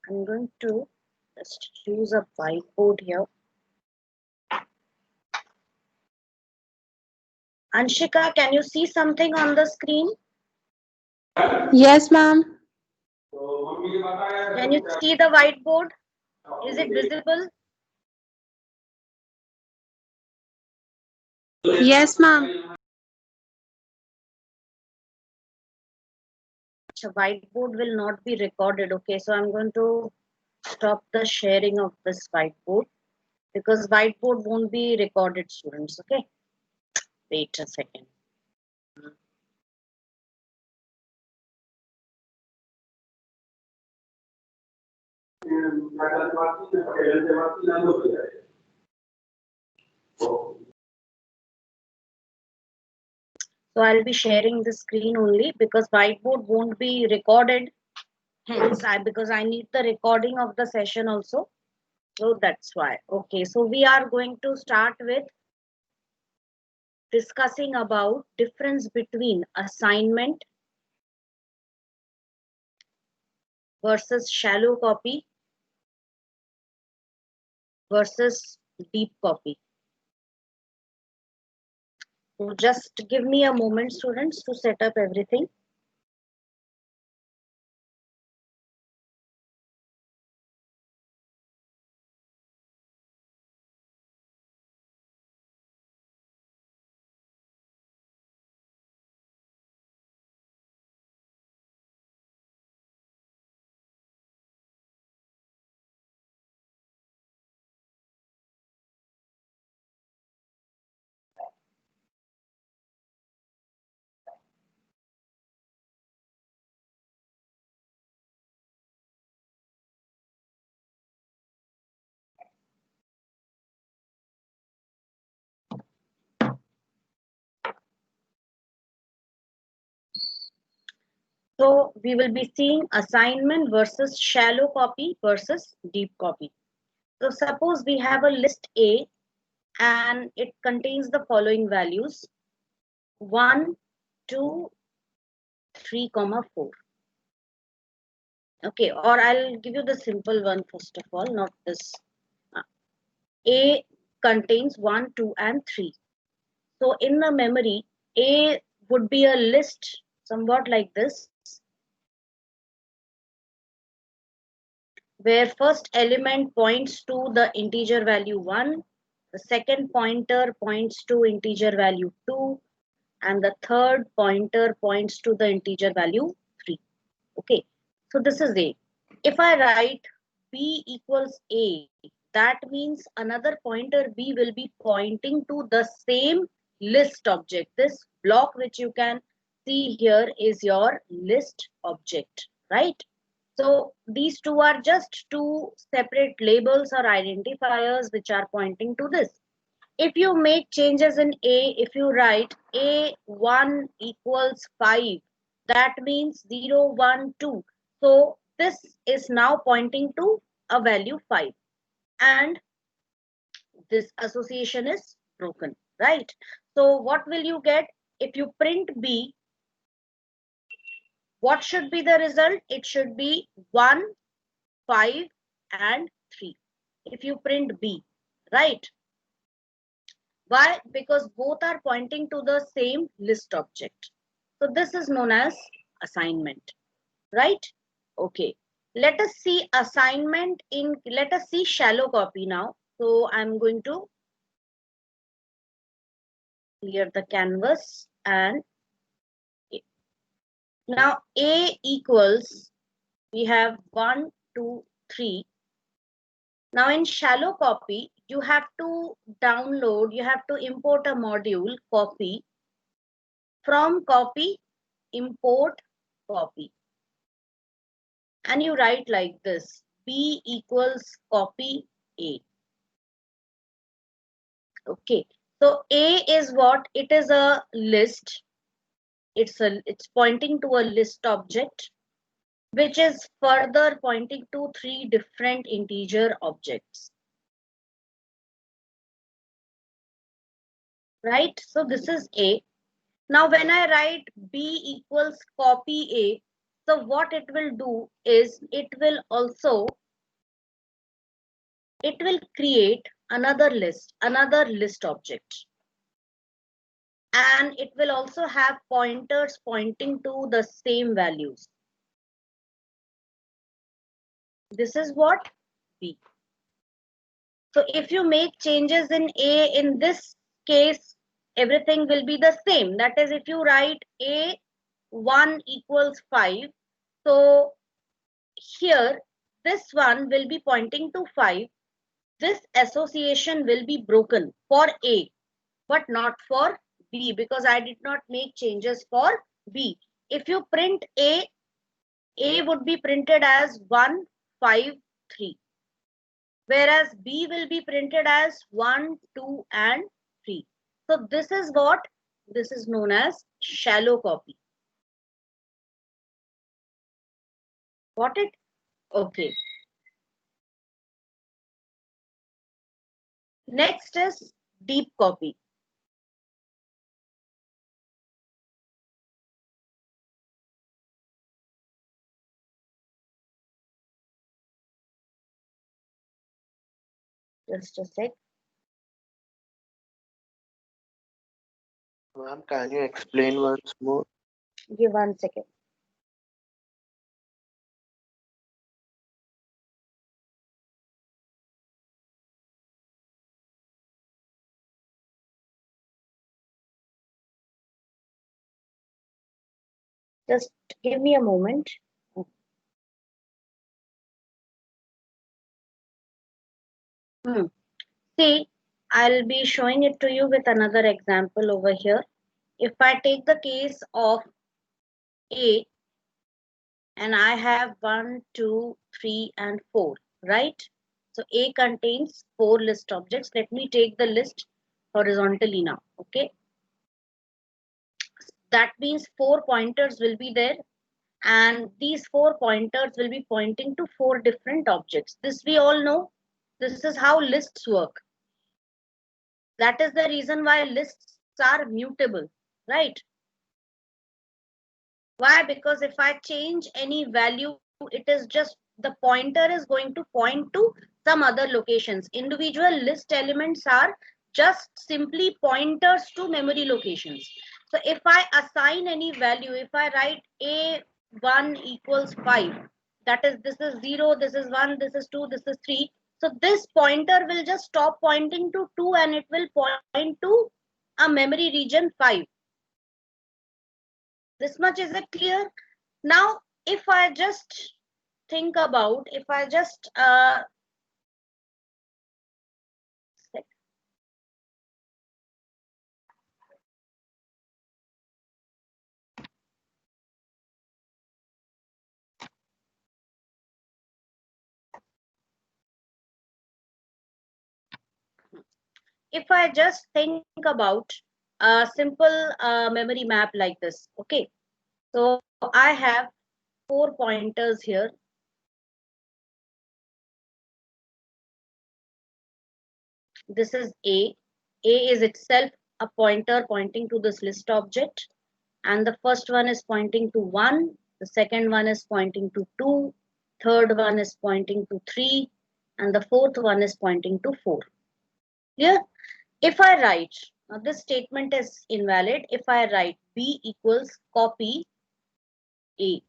I'm going to just use a whiteboard here. Anshika, can you see something on the screen? Yes, ma'am. Can you see the whiteboard? Is it visible? Yes, ma'am. The whiteboard will not be recorded. Okay, so I'm going to stop the sharing of this whiteboard because whiteboard won't be recorded, students. Okay, wait a second. So I'll be sharing the screen only because whiteboard won't be recorded. Hence, because I need the recording of the session also. So that's why. Okay, so we are going to start with discussing about difference between assignment versus shallow copy versus deep copy. So just give me a moment, students, to set up everything. So we will be seeing assignment versus shallow copy versus deep copy. So suppose we have a list A and it contains the following values 1, 2, 3, 4. Okay, or I'll give you the simple one first of all, not this. A contains 1, 2, and 3. So in the memory, A would be a list somewhat like this, where first element points to the integer value 1, the second pointer points to integer value 2, and the third pointer points to the integer value 3. Okay, so this is A. If I write B equals A, that means another pointer B will be pointing to the same list object. This block which you can see here is your list object, right? So these two are just two separate labels or identifiers which are pointing to this. If you make changes in A, if you write A1 equals 5, that means 0, 1, 2. So this is now pointing to a value 5. And this association is broken, right? So what will you get? If you print B, what should be the result? It should be 1, 5, and 3. If you print B, right? Why? Because both are pointing to the same list object. So this is known as assignment, right? Okay. Let us see assignment in, let us see shallow copy now. So I'm going to clear the canvas and now A equals, we have 1, 2, 3. Now in shallow copy, you have to download, you have to import a module copy. From copy, import copy. And you write like this, B equals copy A. Okay, so A is what? It is a list. It's pointing to a list object, which is further pointing to three different integer objects. Right? So this is A. Now when I write B equals copy A, So what it will do is it will create another list object. And it will also have pointers pointing to the same values. This is what B. So if you make changes in A, in this case, everything will be the same. That is, if you write A1 equals 5, so here this one will be pointing to 5. This association will be broken for A, but not for B, because I did not make changes for B. If you print A would be printed as 1, 5, 3. Whereas B will be printed as 1, 2, and 3. So this is known as shallow copy. Got it? Okay. Next is deep copy. Just a sec. Ma'am, can you explain once more? Give 1 second. Just give me a moment. See, I'll be showing it to you with another example over here. If I take the case of A, and I have 1, 2, 3, and 4, right? So A contains 4 list objects. Let me take the list horizontally now, okay? That means 4 pointers will be there, and these 4 pointers will be pointing to 4 different objects. This we all know. This is how lists work. That is the reason why lists are mutable, right? Why? Because if I change any value, it is just the pointer is going to point to some other locations. Individual list elements are just simply pointers to memory locations. So if I assign any value, if I write A1 equals 5, that is, this is 0, this is 1, this is 2, this is 3. So this pointer will just stop pointing to 2 and it will point to a memory region 5. This much is it clear? Now, if I just think about, if I just think about a simple memory map like this, okay? So I have 4 pointers here. This is A. A is itself a pointer pointing to this list object. And the first one is pointing to 1. The second one is pointing to 2. Third one is pointing to 3. And the fourth one is pointing to 4. Clear? If I write, now this statement is invalid. If I write B equals copy A.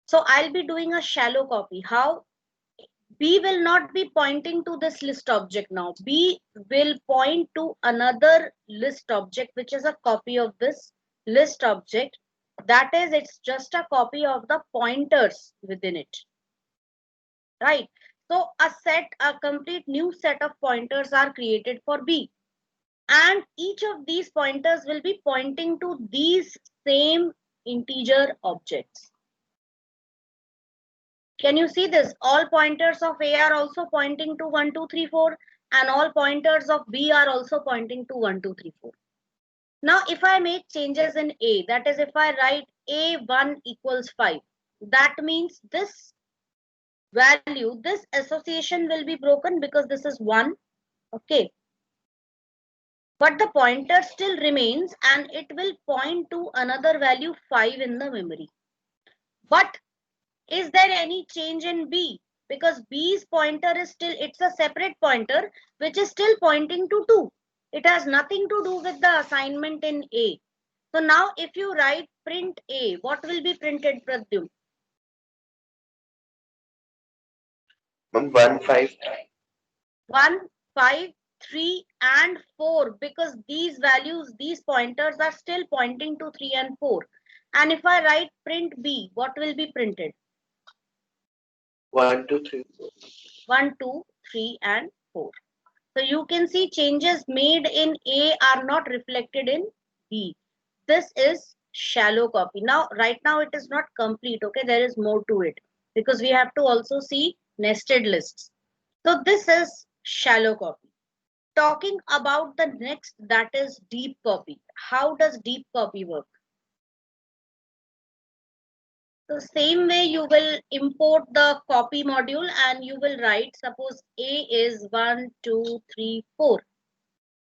So I'll be doing a shallow copy. How? B will not be pointing to this list object now. B will point to another list object, which is a copy of this list object. That is, it's just a copy of the pointers within it. Right? So a complete new set of pointers are created for B. And each of these pointers will be pointing to these same integer objects. Can you see this? All pointers of A are also pointing to 1, 2, 3, 4, and all pointers of B are also pointing to 1, 2, 3, 4. Now, if I make changes in A, that is, if I write A1 equals 5, that means this value, this association will be broken because this is 1, okay? But the pointer still remains and it will point to another value 5 in the memory. But is there any change in B? Because B's pointer is still, it's a separate pointer which is still pointing to 2. It has nothing to do with the assignment in A. So now if you write print A, what will be printed, Pradyum? 1, 5, 1, 5, 3 and 4, because these values, these pointers are still pointing to 3 and 4. And if I write print B, what will be printed? 1, 2, 3, 4. 1, 2, 3 and 4. So you can see changes made in A are not reflected in B. This is shallow copy. Now, right now it is not complete. Okay, there is more to it because we have to also see nested lists. So this is shallow copy. Talking about the next, that is deep copy. How does deep copy work? So same way you will import the copy module and you will write, suppose A is 1, 2, 3, 4.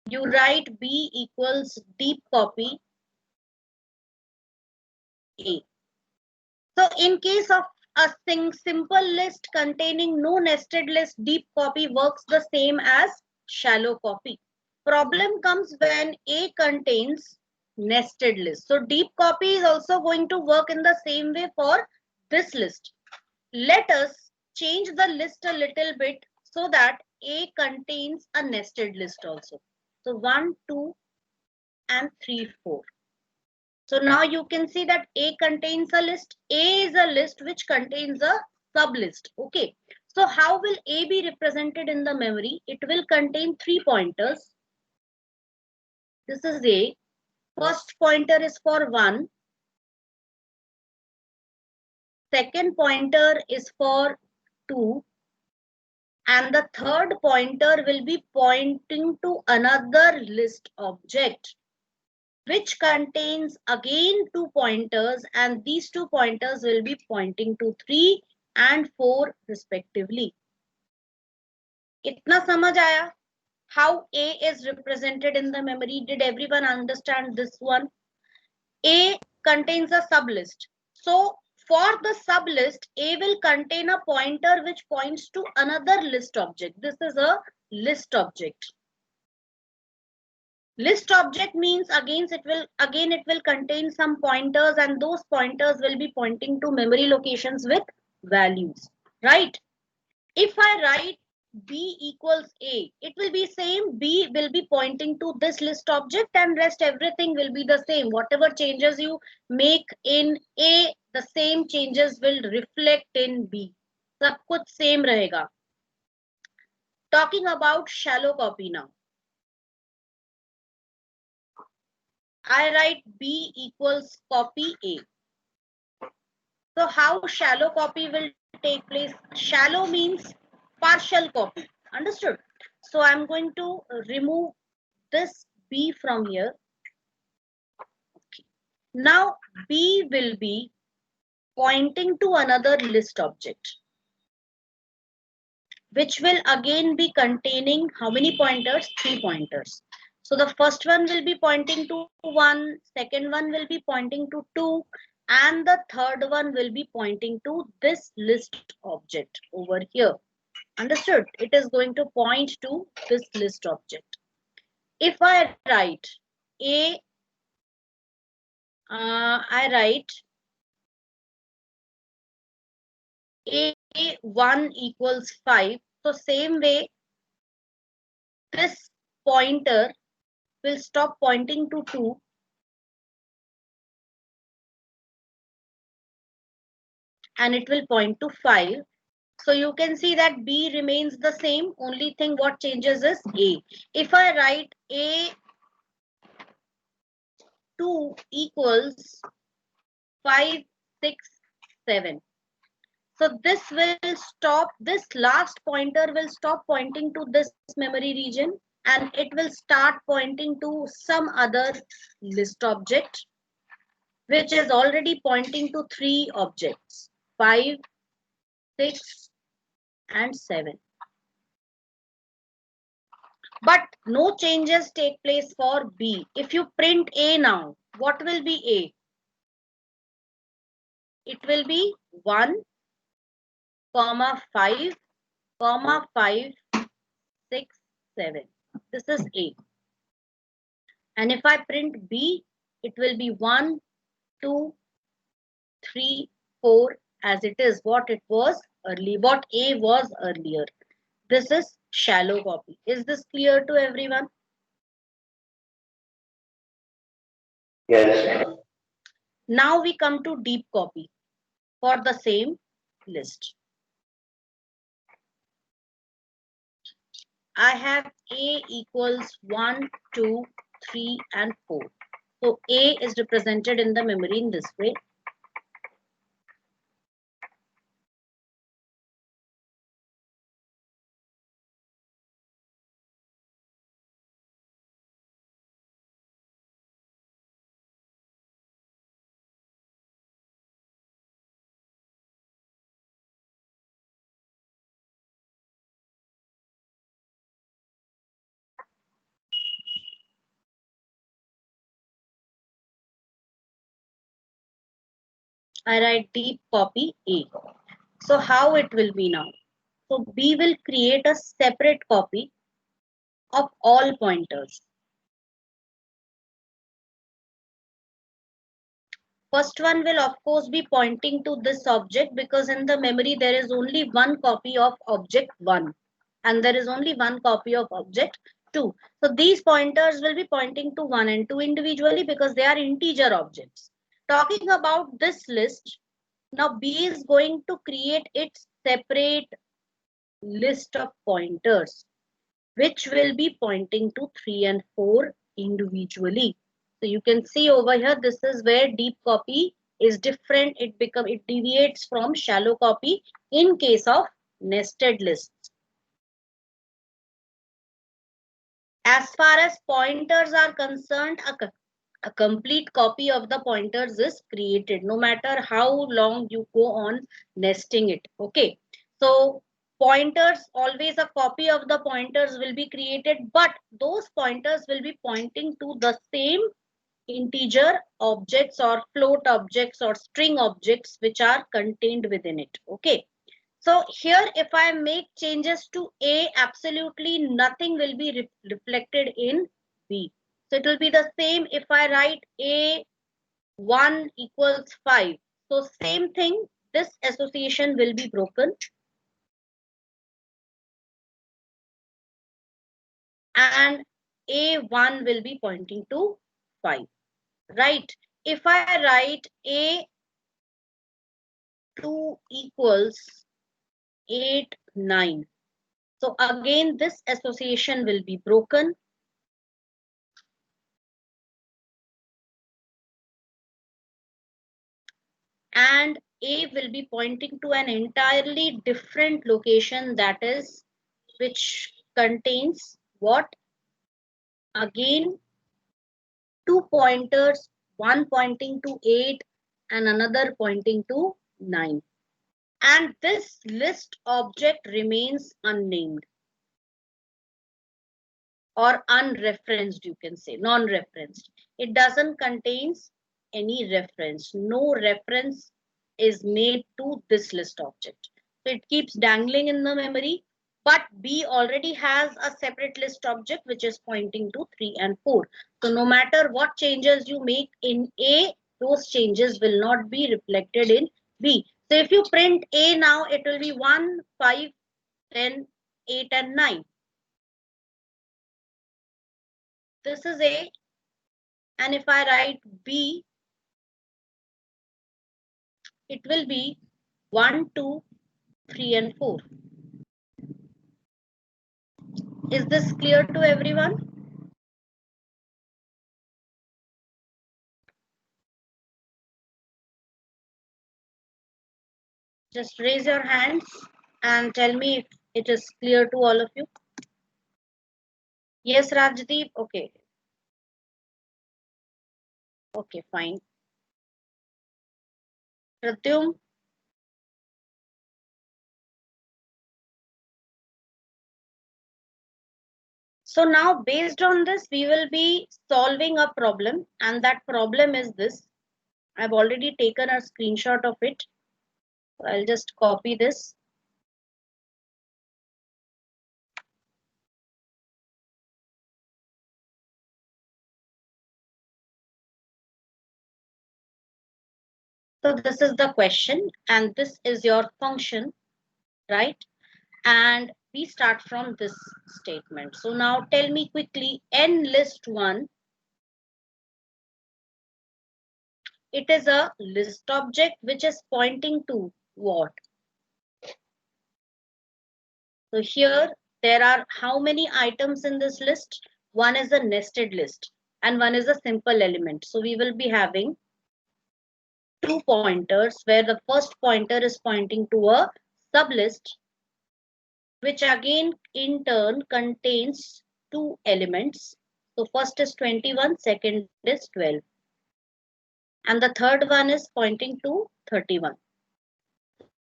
You write B equals deep copy A. So in case of a simple list containing no nested list, deep copy works the same as shallow copy. Problem comes when A contains nested list. So deep copy is also going to work in the same way for this list. Let us change the list a little bit so that A contains a nested list also. So 1, 2 and 3, 4. So now you can see that A contains a list. A is a list which contains a sublist. Okay. So how will A be represented in the memory? It will contain 3 pointers. This is A. First pointer is for 1. Second pointer is for 2. And the third pointer will be pointing to another list object, which contains again 2 pointers, and these 2 pointers will be pointing to 3 and 4 respectively. Itna samajh aaya? How A is represented in the memory? Did everyone understand this one? A contains a sublist. So for the sublist, A will contain a pointer which points to another list object. This is a list object. List object means again it will contain some pointers, and those pointers will be pointing to memory locations with values, right? If I write B equals A, it will be same. B will be pointing to this list object and rest everything will be the same. Whatever changes you make in A, the same changes will reflect in B. सब कुछ same रहेगा. Talking about shallow copy now. I write B equals copy A. So how shallow copy will take place? Shallow means partial copy. Understood? So I'm going to remove this B from here. Okay. Now B will be pointing to another list object, which will again be containing how many pointers? 3 pointers. So the first one will be pointing to 1, second one will be pointing to 2, and the third one will be pointing to this list object over here. Understood? It is going to point to this list object. If I write A, I write A1 equals 5. So same way, this pointer will stop pointing to 2 and it will point to 5. So you can see that B remains the same. Only thing what changes is A. If I write A2 equals 5, 6, 7. So this will stop, this last pointer will stop pointing to this memory region and it will start pointing to some other list object, which is already pointing to 3 objects, 5, 6, and 7. But no changes take place for B. If you print A now, what will be A? it will be 1, 5, 5, 6, 7. This is A. And if I print B, it will be 1, 2, 3, 4, as it is what it was earlier, what A was earlier. This is shallow copy. Is this clear to everyone? Yes. Now we come to deep copy for the same list. I have A equals 1, 2, 3, and 4. So A is represented in the memory in this way. I write deep copy A. So how it will be now? So B will create a separate copy of all pointers. First one will of course be pointing to this object because in the memory there is only one copy of object 1 and there is only one copy of object 2. So these pointers will be pointing to 1 and 2 individually because they are integer objects. Talking about this list, now B is going to create its separate list of pointers which will be pointing to 3 and 4 individually. So you can see over here, this is where deep copy is different. It deviates from shallow copy in case of nested lists. As far as pointers are concerned, a complete copy of the pointers is created no matter how long you go on nesting it. Okay, so pointers, always a copy of the pointers will be created, but those pointers will be pointing to the same integer objects or float objects or string objects which are contained within it. Okay, so here if I make changes to A, absolutely nothing will be reflected in B. So it will be the same if I write A1 equals 5. So same thing, this association will be broken. And A1 will be pointing to 5. Right? If I write A2 equals 8, 9. So again, this association will be broken. And A will be pointing to an entirely different location, that is, which contains what? Again, two pointers, one pointing to 8 and another pointing to 9. And this list object remains unnamed or unreferenced, you can say, non-referenced. It doesn't contains any reference. No reference is made to this list object. So it keeps dangling in the memory, but B already has a separate list object which is pointing to 3 and 4. So no matter what changes you make in A, those changes will not be reflected in B. So if you print A now, it will be 1, 5, 10, 8, and 9. This is A, and if I write B, it will be 1, 2, 3, and 4. Is this clear to everyone? Just raise your hands and tell me if it is clear to all of you. Yes, Rajdeep. Okay. Okay, fine. Pratyum. So now based on this, we will be solving a problem, and that problem is this. I've already taken a screenshot of it. I'll just copy this. So this is the question and this is your function, right? And we start from this statement. So now tell me quickly, n list 1, it is a list object which is pointing to what? So here there are how many items in this list? One is a nested list and one is a simple element. So we will be having two pointers where the first pointer is pointing to a sublist, which again in turn contains two elements. So first is 21, second is 12. And the third one is pointing to 31.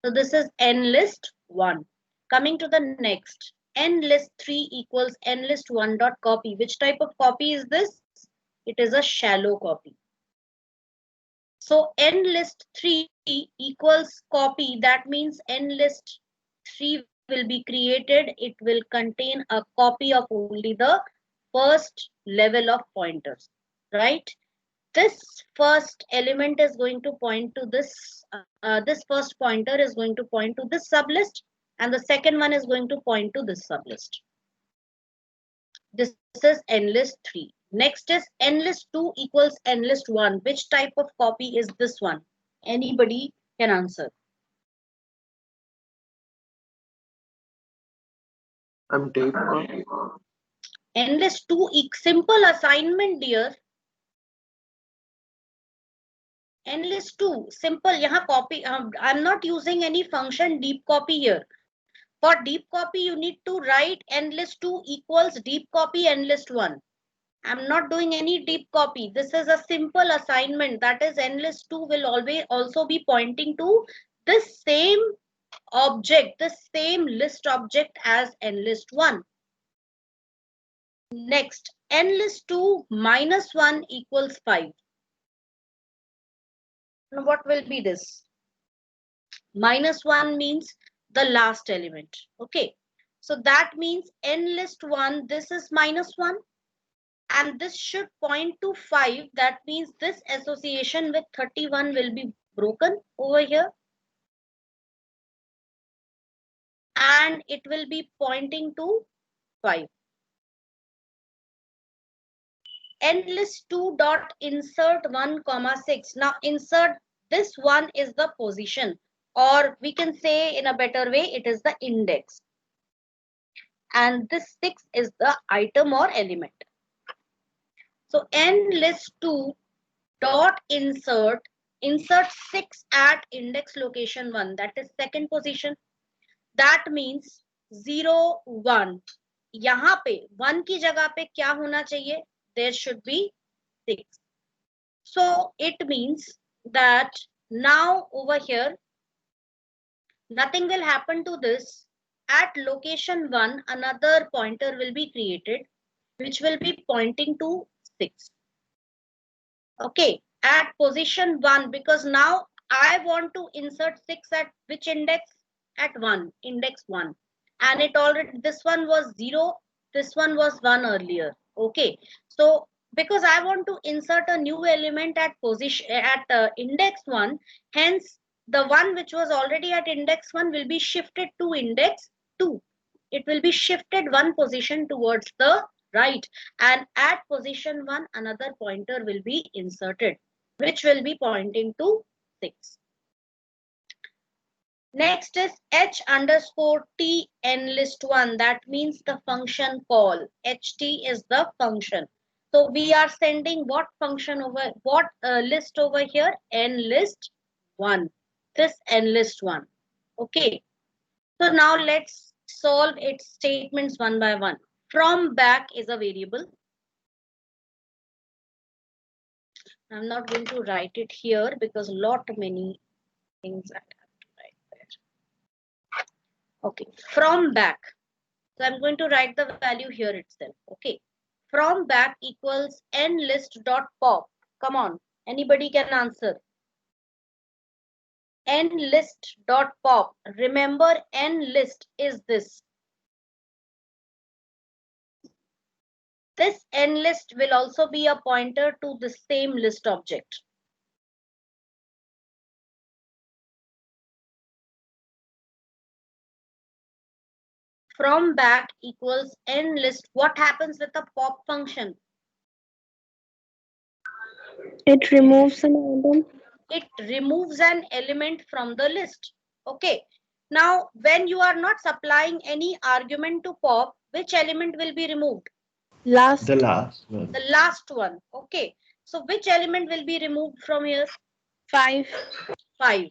So this is n list 1. Coming to the next, n list 3 equals n list 1 dot copy. Which type of copy is this? It is a shallow copy. So n list 3 equals copy. That means n list 3 will be created. It will contain a copy of only the first level of pointers, right? This first element is going to point to this. This first pointer is going to point to this sublist, and the second one is going to point to this sublist. This is n list 3. Next is n list 2 equals n list 1. Which type of copy is this one? Anybody can answer. I'm deep copy. N list 2 simple assignment, dear. N list 2 simple. Yahan copy. I'm not using any function deep copy here. For deep copy, you need to write n list 2 equals deep copy n list 1. I'm not doing any deep copy. This is a simple assignment. That is n list 2 will always also be pointing to this same object, the same list object as n list 1. Next, n list 2 minus 1 equals 5. Now what will be this? Minus 1 means the last element. Okay. So that means n list 1, this is minus 1. And this should point to 5. That means this association with 31 will be broken over here. And it will be pointing to 5. N list 2 dot insert 1 comma 6. Now insert, this one is the position, or we can say in a better way, it is the index. And this 6 is the item or element. So n list 2 dot insert 6 at index location 1, that is second position. That means 0 1. यहाँ पे 1 की जगह पे क्या होना चाहिए? There should be 6. So it means that now over here nothing will happen to this. At location 1 another pointer will be created which will be pointing to 6. Okay, at position 1, because now I want to insert 6 at which index? At 1, index 1. And it already, this one was 0, this one was 1 earlier. Okay, so because I want to insert a new element at position at index 1, hence the one which was already at index 1 will be shifted to index 2. It will be shifted one position towards the right, and at position 1 another pointer will be inserted which will be pointing to 6. Next is h underscore t n list 1. That means the function call. ht is the function. So we are sending what function over, what list over here? N list 1. This n list 1. Okay. So now let's solve its statements one by one. From back is a variable. I'm not going to write it here because lot many things I have to write there. Okay, from back. So I'm going to write the value here itself. Okay, from back equals n list dot pop. Come on, anybody can answer. nlist.pop. Remember, nlist is this. This nlist will also be a pointer to the same list object. From back equals nlist. What happens with the pop function? It removes an item. It removes an element from the list. Okay. Now, when you are not supplying any argument to pop, which element will be removed? Last. The last one. The last one. Okay. So, which element will be removed from here? 5. 5.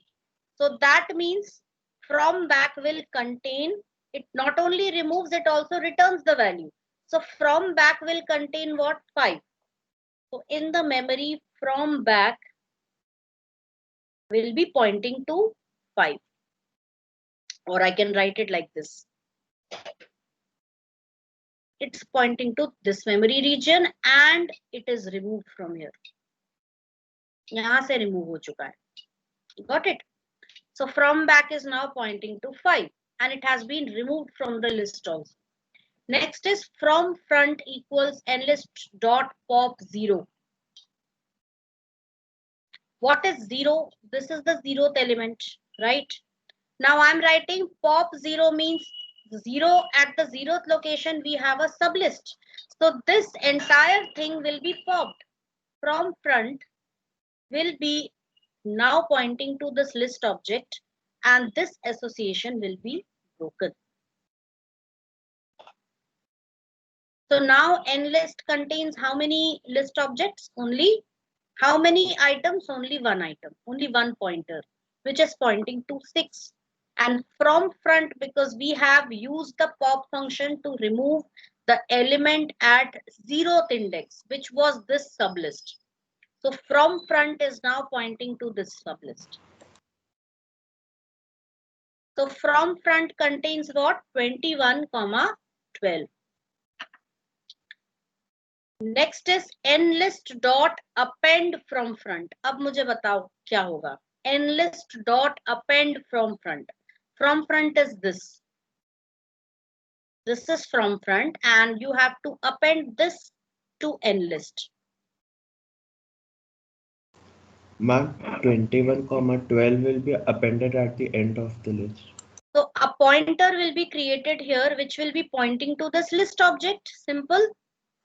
So, that means from back will contain, it not only removes, it also returns the value. So, from back will contain what? 5. So, in the memory, from back will be pointing to 5. Or I can write it like this. It's pointing to this memory region and it is removed from here. यहाँ से remove हो चुका है. Got it? So from back is now pointing to 5 and it has been removed from the list also. Next is from front equals nlist dot pop 0. What is 0? This is the 0th element, right? Now I'm writing pop 0 means 0 at the 0th location we have a sublist. So this entire thing will be popped. From front will be now pointing to this list object and this association will be broken. So now nlist contains how many list objects? Only how many items? Only one item, only one pointer, which is pointing to 6. And from front, because we have used the pop function to remove the element at 0th index, which was this sublist. So from front is now pointing to this sublist. So from front contains what? 21, 12. Next is nlist dot append from front. अब मुझे बताओ क्या होगा? Nlist dot append from front. From front is this. This is from front and you have to append this to nlist. Ma'am, 21, 12 will be appended at the end of the list. So a pointer will be created here which will be pointing to this list object. Simple.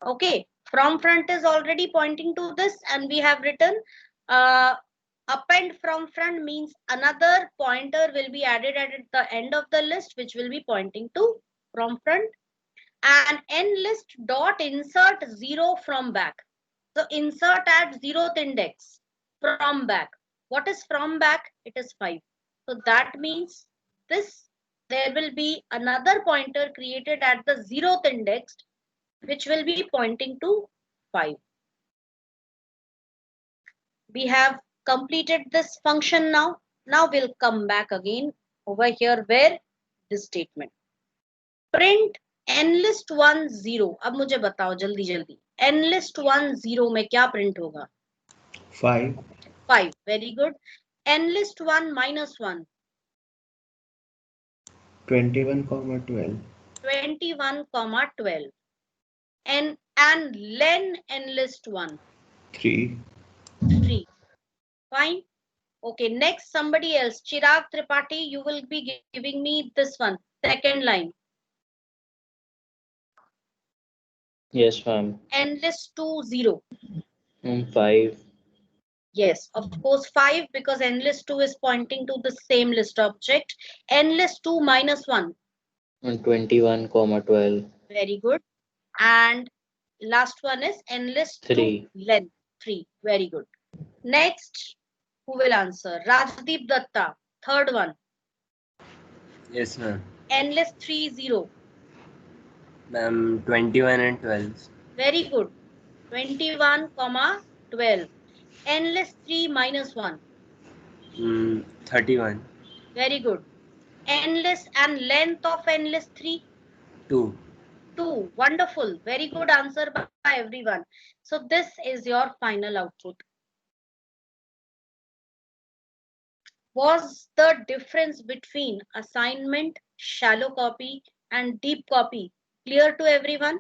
Okay. From front is already pointing to this and we have written append from front means another pointer will be added at the end of the list which will be pointing to from front. And nlist dot insert 0 from back. So insert at 0th index from back. What is from back? It is 5. So that means this, there will be another pointer created at the 0th index which will be pointing to 5. We have completed this function now. Now we'll come back again over here where this statement. Print nlist1 0. अब मुझे बताओ जल्दी जल्दी. nlist1 0 में क्या print होगा? 5. 5. Very good. nlist1 -1. 21, 12. 21, 12. And len nlist1. 3. 3. Fine. Okay, next somebody else. Chirag Tripathi, you will be giving me this one. Second line. Yes, ma'am. nlist2 0. 5. Yes, of course 5 because nlist2 is pointing to the same list object. nlist2 -1. 21, 12. Very good. And last one is nlist2 3. length 3. Very good. Next, who will answer? Rajdeep Datta. Third one. Yes, ma'am. nlist3 0. Ma'am, 21 and 12. Very good. 21, 12. nlist3 -1. 31. Very good. Nlist and length of nlist3? 2. 2. Wonderful. Very good answer by everyone. So this is your final output. was the difference between assignment, shallow copy, and deep copy clear to everyone?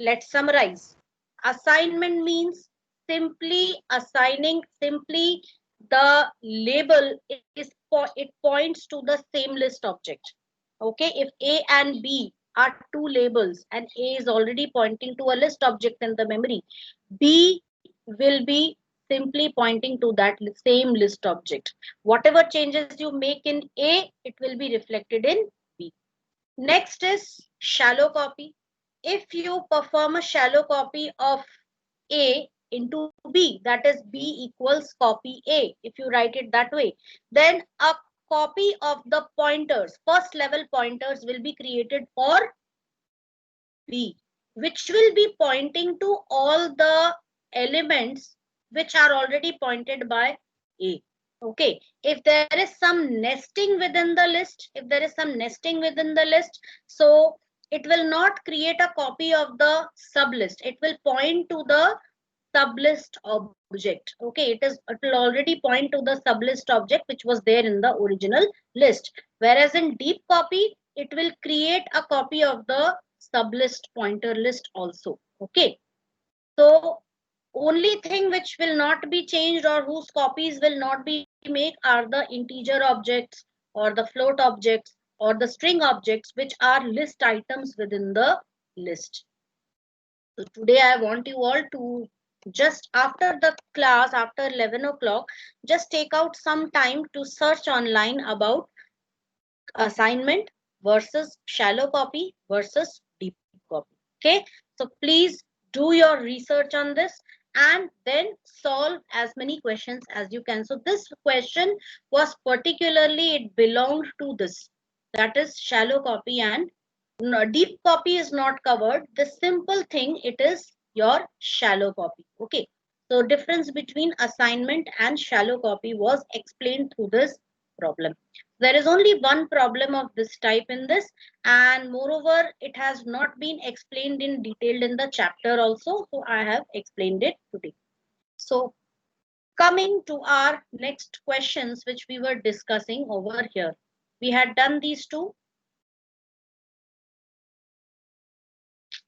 Let's summarize. Assignment means simply assigning, simply the label it points to the same list object. Okay, if A and B are two labels and A is already pointing to a list object in the memory, B will be simply pointing to that same list object. Whatever changes you make in A, it will be reflected in B. Next is shallow copy. If you perform a shallow copy of A into B, that is B equals copy A, if you write it that way, then a copy of the pointers, first level pointers, will be created for B, which will be pointing to all the elements which are already pointed by A. Okay, if there is some nesting within the list, so it will not create a copy of the sublist. It will point to the sublist object. Okay, it will already point to the sublist object which was there in the original list. Whereas in deep copy, it will create a copy of the sublist pointer list also. Okay, so only thing which will not be changed or whose copies will not be made are the integer objects or the float objects or the string objects which are list items within the list. So today I want you all to just after the class, after 11 o'clock, just take out some time to search online about assignment versus shallow copy versus deep copy. Okay, so please do your research on this and then solve as many questions as you can. So this question was particularly, it belonged to this, that is shallow copy, and no, deep copy is not covered. The simple thing, it is your shallow copy. Okay, so difference between assignment and shallow copy was explained through this problem. There is only one problem of this type in this, and moreover it has not been explained in detail in the chapter also, so I have explained it today. So coming to our next questions which we were discussing over here, we had done these two.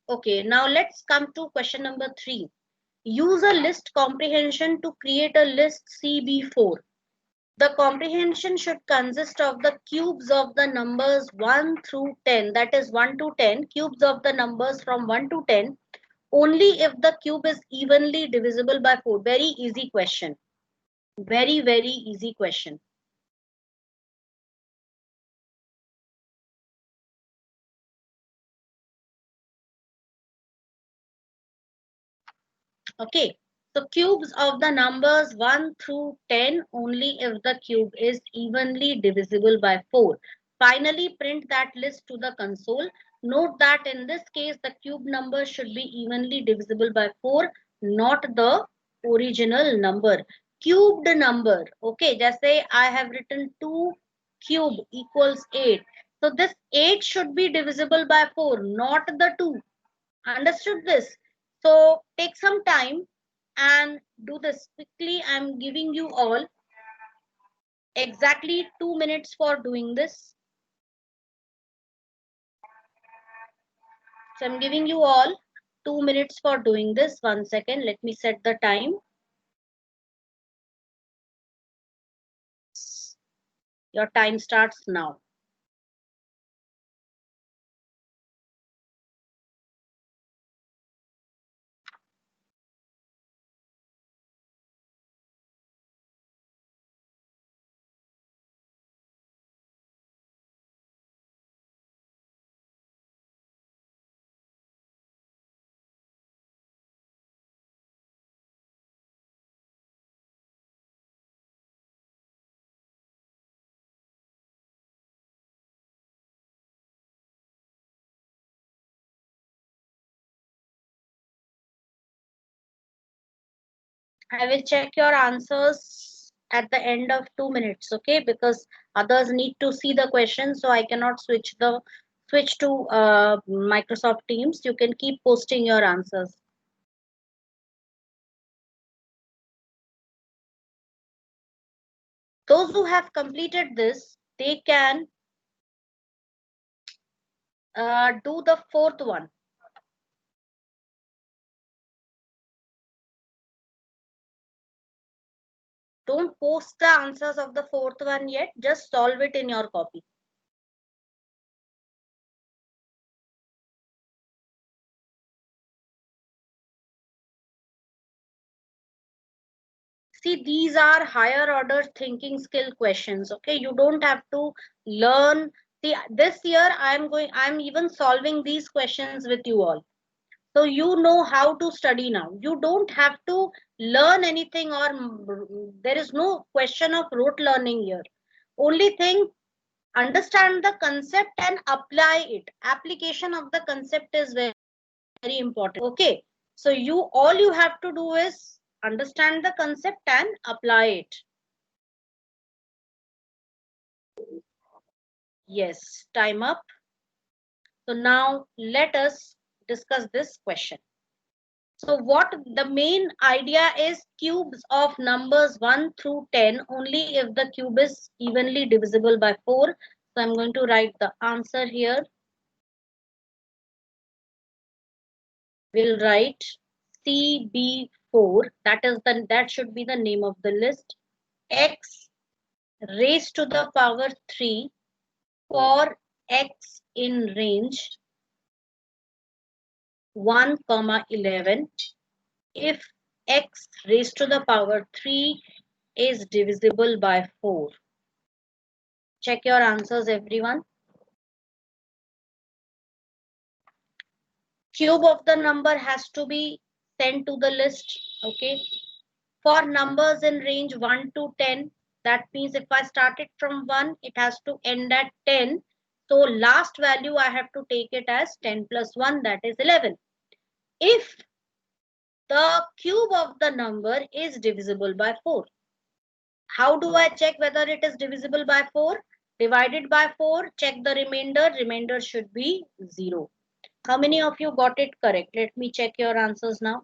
Okay, now let's come to question number 3. Use a list comprehension to create a list CB4. The comprehension should consist of the cubes of the numbers 1 through 10, that is 1 to 10, cubes of the numbers from 1 to 10, only if the cube is evenly divisible by 4. Very easy question. Very, very easy question. Okay, so cubes of the numbers 1 through 10 only if the cube is evenly divisible by 4. Finally, print that list to the console. Note that in this case, the cube number should be evenly divisible by 4, not the original number. Cubed number, okay, just say I have written 2 cube equals 8. So this 8 should be divisible by 4, not the 2. Understood this? So take some time and do this quickly. I'm giving you all exactly 2 minutes for doing this. So I'm giving you all 2 minutes for doing this. 1 second. Let me set the time. Your time starts now. I will check your answers at the end of 2 minutes, okay? Because others need to see the question, so I cannot switch to Microsoft Teams. You can keep posting your answers. those who have completed this, they can do the fourth one. Don't post the answers of the fourth one yet. Just solve it in your copy. See, these are higher order thinking skill questions. Okay, you don't have to learn. See, this year I'm even solving these questions with you all. So you know how to study now. You don't have to learn anything, or there is no question of rote learning here. Only thing, understand the concept and apply it. Application of the concept is very, very important. Okay, so all you have to do is understand the concept and apply it. Yes, time up. So now let us discuss this question. So what the main idea is, cubes of numbers 1 through 10 only if the cube is evenly divisible by 4. So I'm going to write the answer here. We'll write CB4. That should be the name of the list. X raised to the power 3 for X in range 1, 11. If X raised to the power 3 is divisible by 4. Check your answers, everyone. Cube of the number has to be sent to the list. Okay. For numbers in range 1 to 10, that means if I start it from 1, it has to end at 10. So last value I have to take it as 10 plus 1, that is 11. If the cube of the number is divisible by 4. How do I check whether it is divisible by 4? Divided by 4, check the remainder. Remainder should be 0. How many of you got it correct? Let me check your answers now.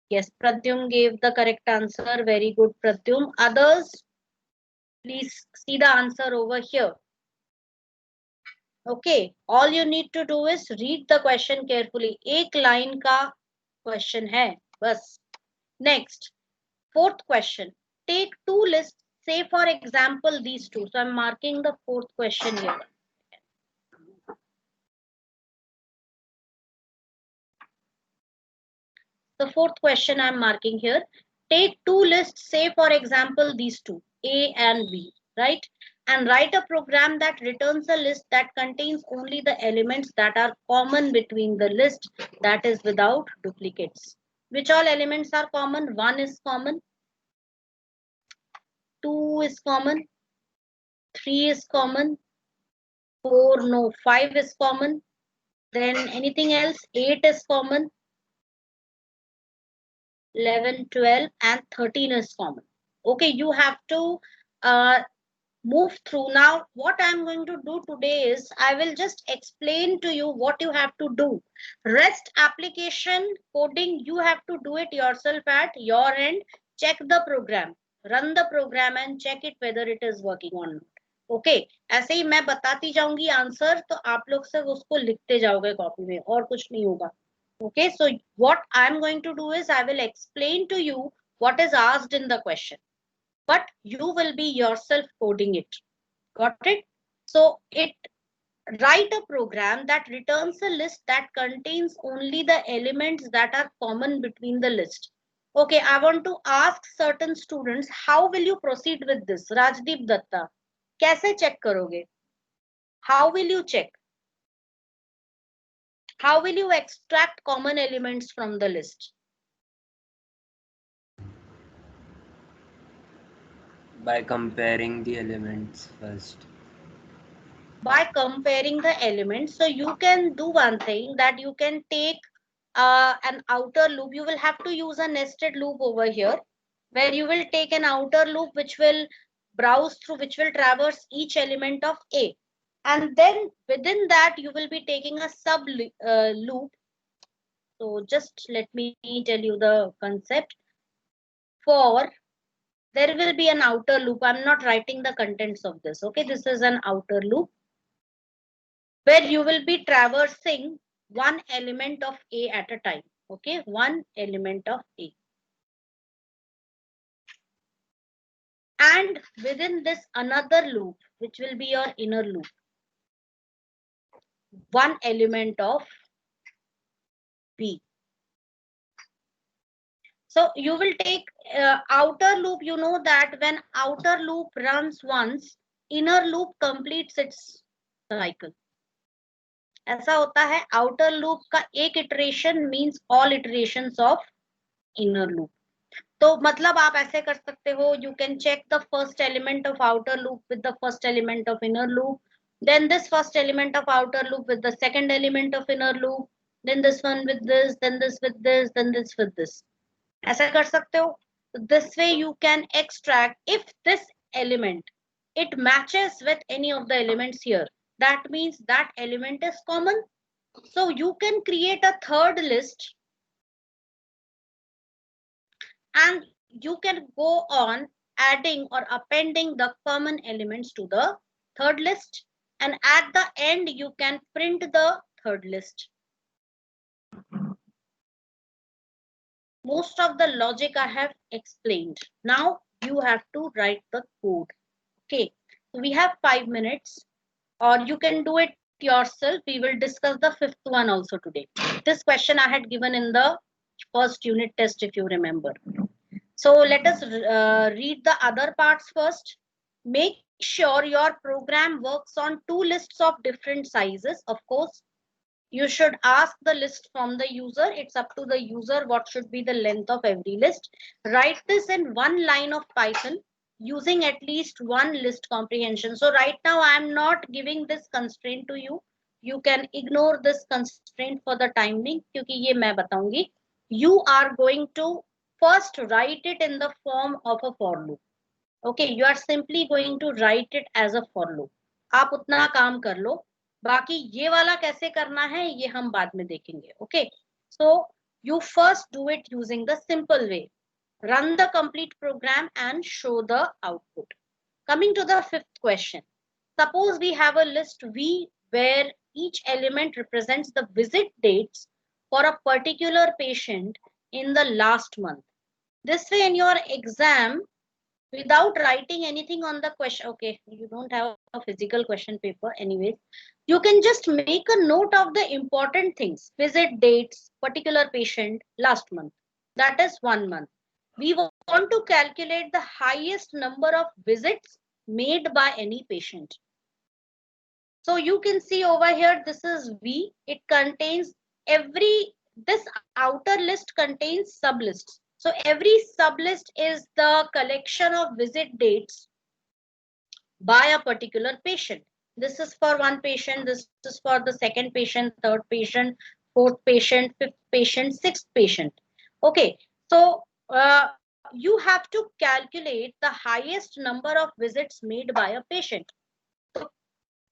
Yes, Pradyum gave the correct answer. Very good, Pradyum. Others, please see the answer over here. Okay, all you need to do is read the question carefully. एक line का question है, बस. Next, fourth question. Take two lists. Say for example these two. So I'm marking the fourth question here. The fourth question I'm marking here. Take two lists, say for example these two, A and B, right? And write a program that returns a list that contains only the elements that are common between the list, that is without duplicates. Which all elements are common? 1 is common, 2 is common, 3 is common, 4, no, 5 is common. Then anything else? 8 is common, 11, 12 and 13 is common. Okay, you have to move through. Now what I'm going to do today is I will just explain to you what you have to do. Rest application coding, you have to do it yourself at your end. Check the program, run the program and check it whether it is working or not. Okay, ऐसे ही मैं बताती जाऊंगी answer, तो आप लोग सिर्फ उसको लिखते जाओगे कॉपी में, और कुछ नहीं होगा. Okay, so what I'm going to do is I will explain to you what is asked in the question, but you will be yourself coding it. Got it? So write a program that returns a list that contains only the elements that are common between the list. Okay, I want to ask certain students, how will you proceed with this? Rajdeep Datta, कैसे check करोगे? How will you check? How will you extract common elements from the list? By comparing the elements first. By comparing the elements. So you can do one thing, that you can take an outer loop. You will have to use a nested loop over here, where you will take an outer loop which will browse through, which will traverse each element of A. And then within that you will be taking a sub loop. So just let me tell you the concept. For there will be an outer loop. I'm not writing the contents of this. Okay, this is an outer loop where you will be traversing one element of A at a time. Okay, one element of A. And within this another loop, which will be your inner loop, one element of B. So you will take outer loop. You know that when outer loop runs once, inner loop completes its cycle. ऐसा होता है, outer loop का एक iteration means all iterations of inner loop. तो मतलब आप ऐसे कर सकते हो, you can check the first element of outer loop with the first element of inner loop, then this first element of outer loop with the second element of inner loop, then this one with this, then this with this, then this with this. ऐसा कर सकते हो. This way you can extract if this element it matches with any of the elements here. That means that element is common. So you can create a third list and you can go on adding or appending the common elements to the third list, and at the end you can print the third list. Most of the logic I have explained. Now you have to write the code. Okay, so we have 5 minutes, or you can do it yourself. We will discuss the fifth one also today. This question I had given in the first unit test, if you remember. So let us read the other parts first. Make sure your program works on 2 lists of different sizes. Of course, you should ask the list from the user. It's up to the user what should be the length of every list. Write this in one line of Python using at least one list comprehension. So right now I am not giving this constraint to you. You can ignore this constraint for the time being, क्योंकि ये मैं बताऊंगी. You are going to first write it in the form of a for loop. Okay, you are simply going to write it as a for loop. आप उतना काम कर लो, बाकी ये वाला कैसे करना है ये हम बाद में देखेंगे. Okay, so you first do it using the simple way. Run the complete program and show the output. Coming to the fifth question. Suppose we have a list V where each element represents the visit dates for a particular patient in the last month. This way in your exam, without writing anything on the question, okay, you don't have a physical question paper anyways, you can just make a note of the important things. Visit dates, particular patient, last month. That is 1 month. We want to calculate the highest number of visits made by any patient. So you can see over here, this is V. It contains this outer list contains sublists. So every sublist is the collection of visit dates by a particular patient. This is for one patient, this is for the second patient, third patient, fourth patient, fifth patient, sixth patient. Okay, so you have to calculate the highest number of visits made by a patient. So,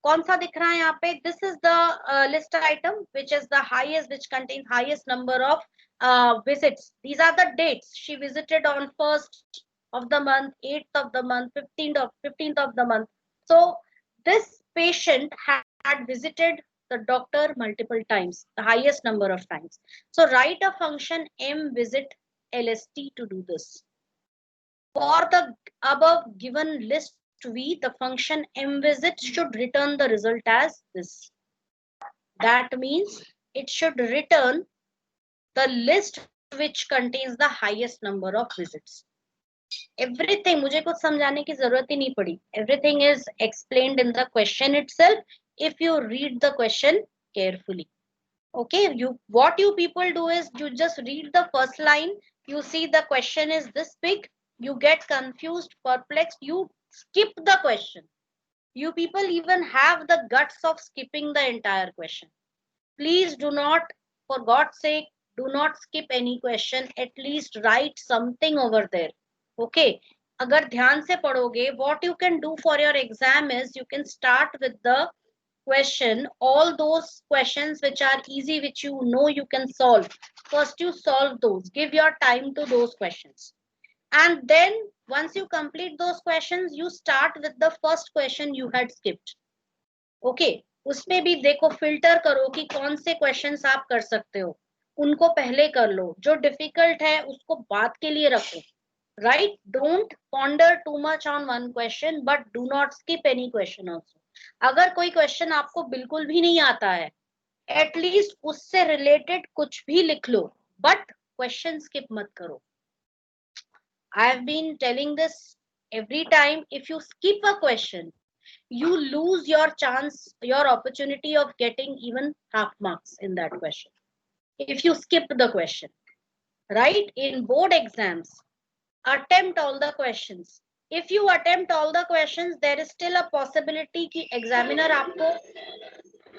कौन सा दिख रहा है यहाँ पे? This is the list item which is the highest, which contains highest number of visits. These are the dates. She visited on 1st of the month, 8th of the month, 15th of the month. So this patient had visited the doctor multiple times, the highest number of times. So write a function mVisit LST to do this. For the above given list V, the function mVisit should return the result as this. That means it should return the list which contains the highest number of visits. Everything, मुझे कुछ समझाने की जरूरत ही नहीं पड़ी. Everything is explained in the question itself if you read the question carefully. Okay, what you people do is you just read the first line. You see the question is this big. You get confused, perplexed. You skip the question. You people even have the guts of skipping the entire question. Please do not, for God's sake, do not skip any question. At least write something over there. Okay. अगर ध्यान से पढ़ोगे, what you can do for your exam is you can start with the question, all those questions which are easy, which you know you can solve. First you solve those. Give your time to those questions. And then once you complete those questions, you start with the first question you had skipped. Okay, उसमें भी देखो filter करो कि कौन से questions आप कर सकते हो, उनको पहले कर लो, जो डिफिकल्ट है उसको बाद के लिए रखो. Right? Don't ponder too much on one question, but do not skip any question also. अगर कोई क्वेश्चन आपको बिल्कुल भी नहीं आता है, एटलीस्ट उससे रिलेटेड कुछ भी लिख लो, बट क्वेश्चन स्किप मत करो. I have been telling this every time. If you skip a question, you lose your chance, your opportunity of getting even half marks in that question. If you skip the question, right? In board exams, attempt all the questions. If you attempt all the questions, there is still a possibility कि examiner आपको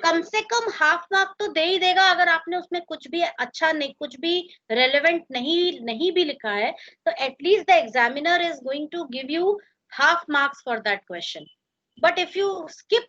कम से कम half mark तो दे ही देगा. अगर आपने उसमें कुछ भी अच्छा नहीं, कुछ भी रेलेवेंट नहीं भी लिखा है, तो at least the examiner is going to give you half marks for that question. But if you skip